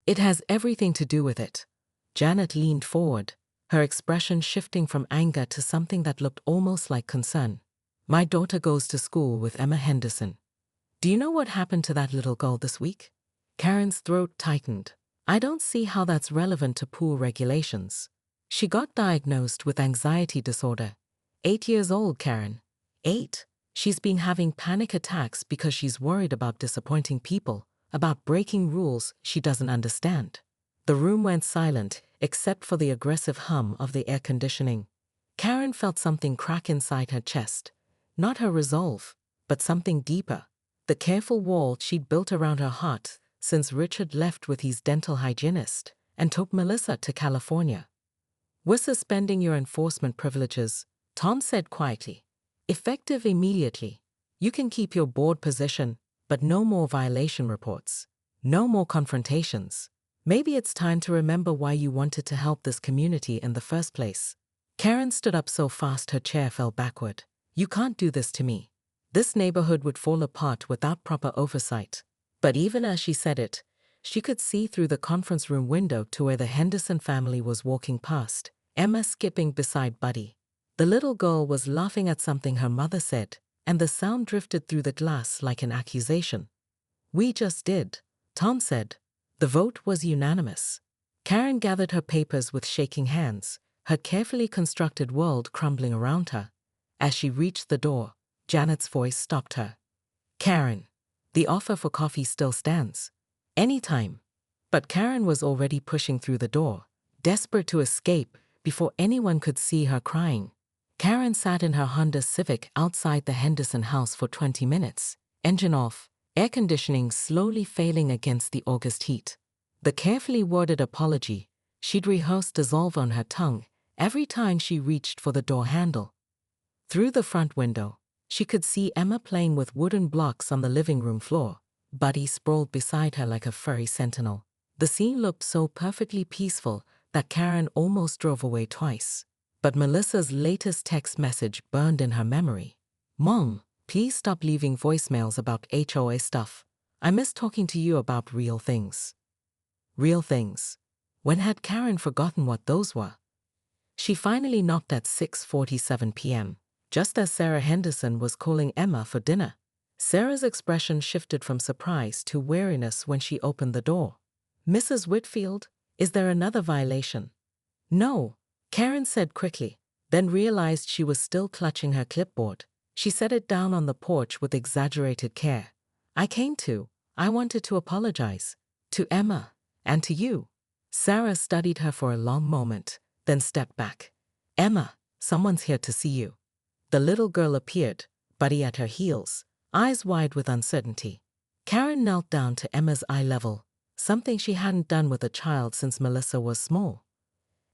It has everything to do with it. Janet leaned forward, her expression shifting from anger to something that looked almost like concern. My daughter goes to school with Emma Henderson. Do you know what happened to that little girl this week? Karen's throat tightened. I don't see how that's relevant to pool regulations. She got diagnosed with anxiety disorder. 8 years old, Karen. 8? She's been having panic attacks because she's worried about disappointing people, about breaking rules she doesn't understand. The room went silent, except for the aggressive hum of the air conditioning. Karen felt something crack inside her chest. Not her resolve, but something deeper. The careful wall she'd built around her heart since Richard left with his dental hygienist and took Melissa to California. We're suspending your enforcement privileges, Tom said quietly. Effective immediately. You can keep your board position, but no more violation reports. No more confrontations. Maybe it's time to remember why you wanted to help this community in the first place. Karen stood up so fast her chair fell backward. You can't do this to me. This neighborhood would fall apart without proper oversight. But even as she said it, she could see through the conference room window to where the Henderson family was walking past, Emma skipping beside Buddy. The little girl was laughing at something her mother said, and the sound drifted through the glass like an accusation. We just did, Tom said. The vote was unanimous. Karen gathered her papers with shaking hands, her carefully constructed world crumbling around her. As she reached the door, Janet's voice stopped her. Karen, the offer for coffee still stands. Anytime. But Karen was already pushing through the door, desperate to escape before anyone could see her crying. Karen sat in her Honda Civic outside the Henderson house for 20 minutes, engine off, air conditioning slowly failing against the August heat. The carefully worded apology she'd rehearsed dissolved on her tongue every time she reached for the door handle. Through the front window, she could see Emma playing with wooden blocks on the living room floor, Buddy sprawled beside her like a furry sentinel. The scene looked so perfectly peaceful that Karen almost drove away twice. But Melissa's latest text message burned in her memory. Mom, please stop leaving voicemails about HOA stuff. I miss talking to you about real things. Real things. When had Karen forgotten what those were? She finally knocked at 6:47 p.m., just as Sarah Henderson was calling Emma for dinner. Sarah's expression shifted from surprise to weariness when she opened the door. Mrs. Whitfield, is there another violation? No, Karen said quickly, then realized she was still clutching her clipboard. She set it down on the porch with exaggerated care. I wanted to apologize. To Emma, and to you. Sarah studied her for a long moment, then stepped back. Emma, someone's here to see you. The little girl appeared, Buddy at her heels, eyes wide with uncertainty. Karen knelt down to Emma's eye level, something she hadn't done with a child since Melissa was small.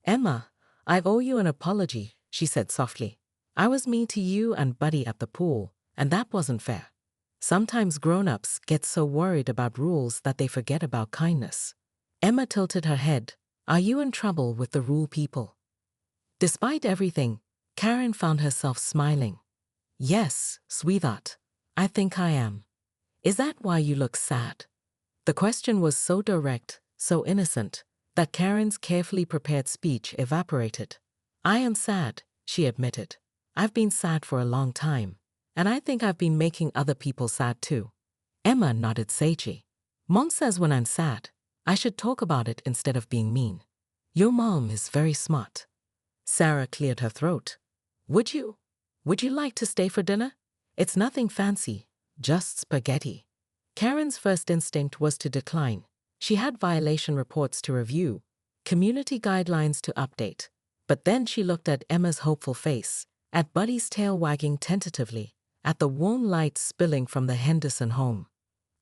Emma, I owe you an apology, she said softly. I was mean to you and Buddy at the pool, and that wasn't fair. Sometimes grown-ups get so worried about rules that they forget about kindness. Emma tilted her head. Are you in trouble with the rule people? Despite everything, Karen found herself smiling. Yes, sweetheart, I think I am. Is that why you look sad? The question was so direct, so innocent, that Karen's carefully prepared speech evaporated. I am sad, she admitted. I've been sad for a long time, and I think I've been making other people sad too. Emma nodded sagely. Mom says when I'm sad, I should talk about it instead of being mean. Your mom is very smart. Sarah cleared her throat. Would you like to stay for dinner? It's nothing fancy, just spaghetti. Karen's first instinct was to decline. She had violation reports to review, community guidelines to update. But then she looked at Emma's hopeful face, at Buddy's tail wagging tentatively, at the warm light spilling from the Henderson home.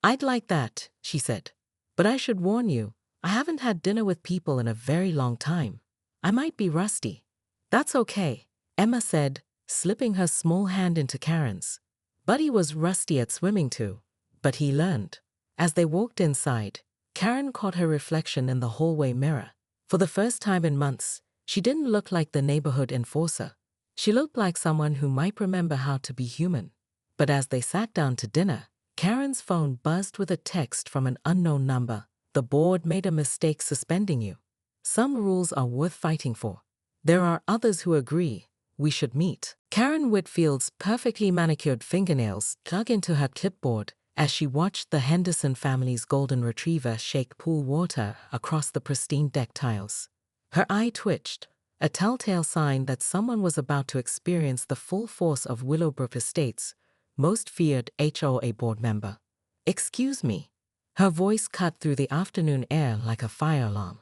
I'd like that, she said. But I should warn you, I haven't had dinner with people in a very long time. I might be rusty. That's okay, Emma said, slipping her small hand into Karen's. Buddy was rusty at swimming too, but he learned. As they walked inside, Karen caught her reflection in the hallway mirror. For the first time in months, she didn't look like the neighborhood enforcer. She looked like someone who might remember how to be human. But as they sat down to dinner, Karen's phone buzzed with a text from an unknown number. The board made a mistake suspending you. Some rules are worth fighting for. There are others who agree we should meet. Karen Whitfield's perfectly manicured fingernails dug into her clipboard as she watched the Henderson family's golden retriever shake pool water across the pristine deck tiles. Her eye twitched, a telltale sign that someone was about to experience the full force of Willowbrook Estates' most feared HOA board member. "Excuse me." Her voice cut through the afternoon air like a fire alarm.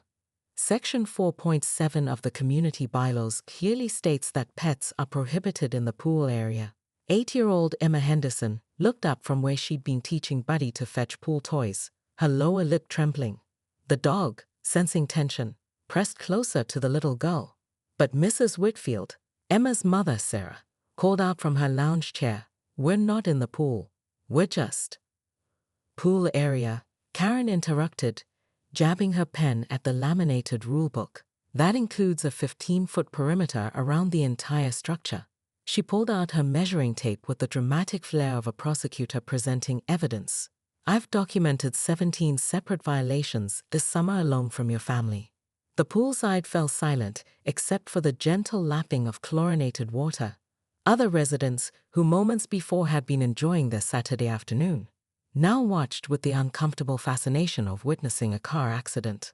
Section 4.7 of the community bylaws clearly states that pets are prohibited in the pool area. 8-year-old Emma Henderson looked up from where she'd been teaching Buddy to fetch pool toys, her lower lip trembling. The dog, sensing tension, pressed closer to the little girl. But Mrs. Whitfield, Emma's mother Sarah, called out from her lounge chair, "We're not in the pool. We're just..." "Pool area," Karen interrupted, jabbing her pen at the laminated rulebook. "That includes a 15-foot perimeter around the entire structure." She pulled out her measuring tape with the dramatic flair of a prosecutor presenting evidence. "I've documented 17 separate violations this summer alone from your family." The poolside fell silent except for the gentle lapping of chlorinated water. Other residents, who moments before had been enjoying their Saturday afternoon, now watched with the uncomfortable fascination of witnessing a car accident.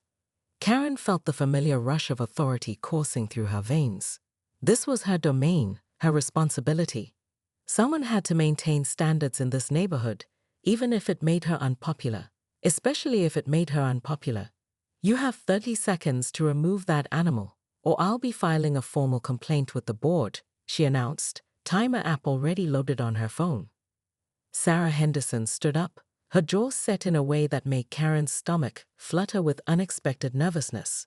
Karen felt the familiar rush of authority coursing through her veins. This was her domain, her responsibility. Someone had to maintain standards in this neighborhood, even if it made her unpopular, especially if it made her unpopular. "You have 30 seconds to remove that animal, or I'll be filing a formal complaint with the board," she announced, timer app already loaded on her phone. Sarah Henderson stood up, her jaw set in a way that made Karen's stomach flutter with unexpected nervousness.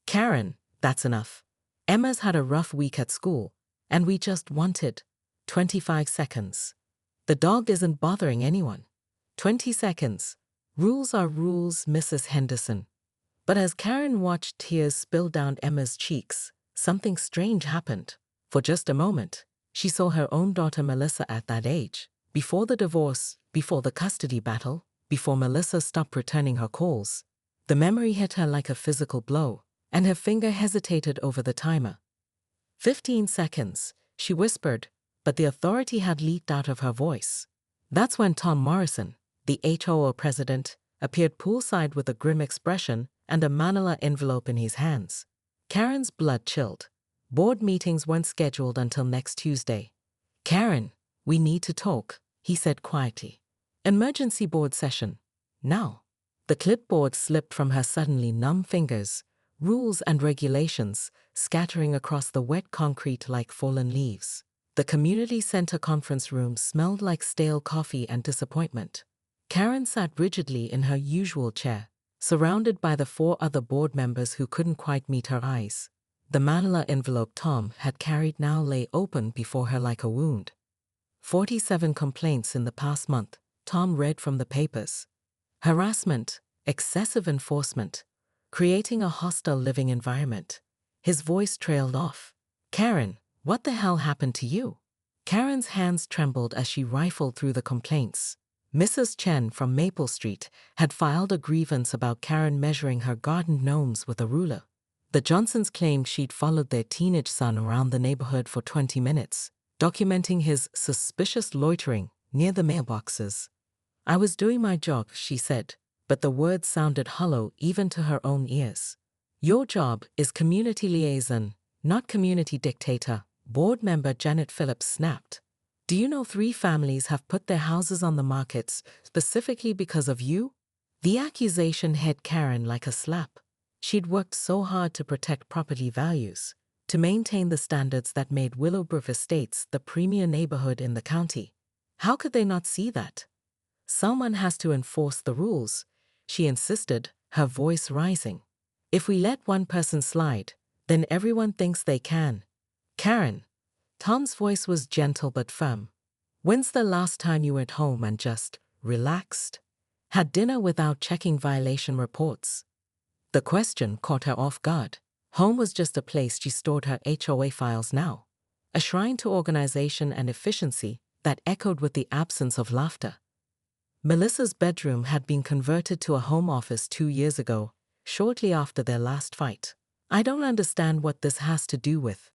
"Karen, that's enough. Emma's had a rough week at school, and we just wanted 25 seconds. The dog isn't bothering anyone. 20 seconds. Rules are rules, Mrs. Henderson." But as Karen watched tears spill down Emma's cheeks, something strange happened. For just a moment, she saw her own daughter Melissa at that age. Before the divorce, before the custody battle, before Melissa stopped returning her calls, the memory hit her like a physical blow, and her finger hesitated over the timer. 15 seconds, she whispered, but the authority had leaked out of her voice. That's when Tom Morrison, the HOA president, appeared poolside with a grim expression and a manila envelope in his hands. Karen's blood chilled. Board meetings weren't scheduled until next Tuesday. "Karen, we need to talk," he said quietly. "Emergency board session. Now." The clipboard slipped from her suddenly numb fingers, rules and regulations scattering across the wet concrete like fallen leaves. The community center conference room smelled like stale coffee and disappointment. Karen sat rigidly in her usual chair, surrounded by the 4 other board members who couldn't quite meet her eyes. The manila envelope Tom had carried now lay open before her like a wound. 47 complaints in the past month, Tom read from the papers. Harassment, excessive enforcement, creating a hostile living environment. His voice trailed off. "Karen, what the hell happened to you?" Karen's hands trembled as she rifled through the complaints. Mrs. Chen from Maple Street had filed a grievance about Karen measuring her garden gnomes with a ruler. The Johnsons claimed she'd followed their teenage son around the neighborhood for 20 minutes, documenting his suspicious loitering near the mailboxes. "I was doing my job," she said, but the words sounded hollow even to her own ears. "Your job is community liaison, not community dictator," board member Janet Phillips snapped. "Do you know 3 families have put their houses on the markets specifically because of you?" The accusation hit Karen like a slap. She'd worked so hard to protect property values, to maintain the standards that made Willowbrook Estates the premier neighborhood in the county. How could they not see that? "Someone has to enforce the rules," she insisted, her voice rising. "If we let one person slide, then everyone thinks they can." "Karen," Tom's voice was gentle but firm, "when's the last time you went home and just relaxed? Had dinner without checking violation reports?" The question caught her off guard. Home was just a place she stored her HOA files now, a shrine to organization and efficiency that echoed with the absence of laughter. Melissa's bedroom had been converted to a home office 2 years ago, shortly after their last fight. I don't understand what this has to do with.